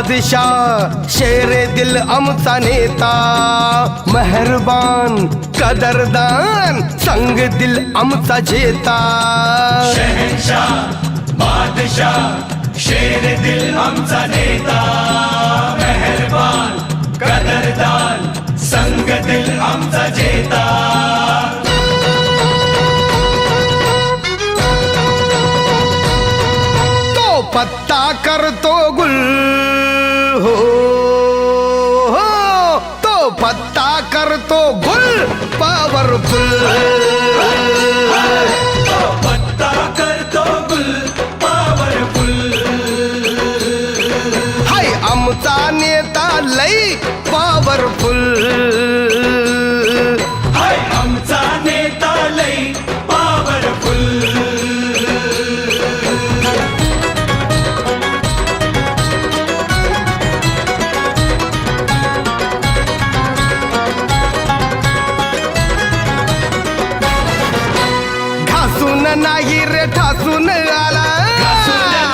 बादशाह शेरे दिल आमचा नेता, मेहरबान कदरदान संग दिल आमचा जेता. शहनशाह बादशाह शेर दिल आमचा नेता, मेहरबान कदरदान संग दिल आमचा जेता. तो पत्ता करतो गुल हो, तो पत्ता करतो गुल पॉवरफुल. पत्ता करतो गुल पॉवरफुल. हाय आमचा नेता लई पॉवरफुल. हाय आमचा नेता लई पॉवरफुल. घासून नाही रे ठासून आला,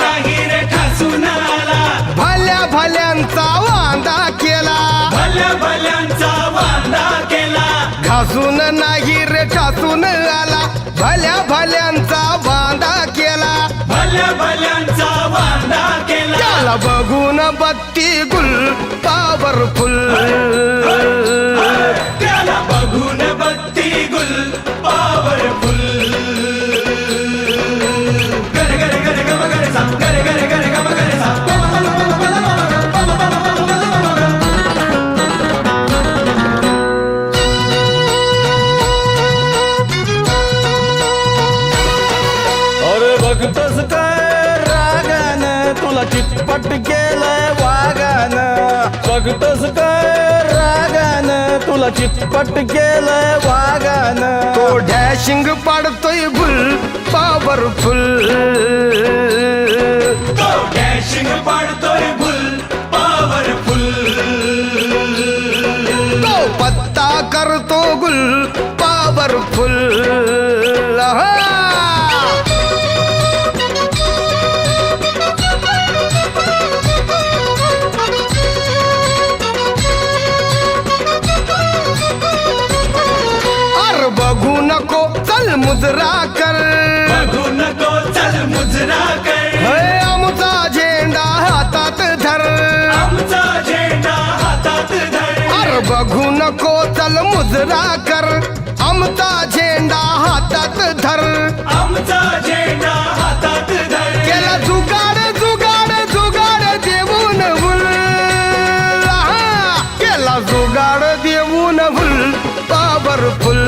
नाही रे ठासून आला, भल्या भल्यांचा वांदा केला. भल्या भल्यांचा वांदा केला. घासून नाही रे ठासून आला, भल्या भल्यांचा वांदा केला. भल्या भल्यांचा वांदा केला. त्याला बघून बत्ती गुल पॉवरफुल. त्याला बघून बत्ती गुल पॉवरफुल. गरे गरे गरे गम गरे सा, गरे गरे गरे गम गरे सा. अरे बघतस काय रागानं तुला चितपट केलंय वागानं. बघतस काय रागानं तुला चितपट केलंय वागानं. तो डॅशिंग पाडतोय गुल पॉवरफुल. तो डॅशिंग पाडतोय गुल पॉवरफुल. तो पत्ता करतो गुल पॉवरफुल. अर बघू नको चल मुजरा कर, बघू नको चल मुजरा कर. हे आमचा झेंडा हातात धर. आमचा झेंडा हातात धर. अर बघू नको चल मुजरा कर, आमचा झेंडा हातात धर. आमचा झेंडा हातात धर. केला जुगाड जुगाड जुगाड देऊन भूल. केला जुगाड देऊन भूल पॉवरफुल.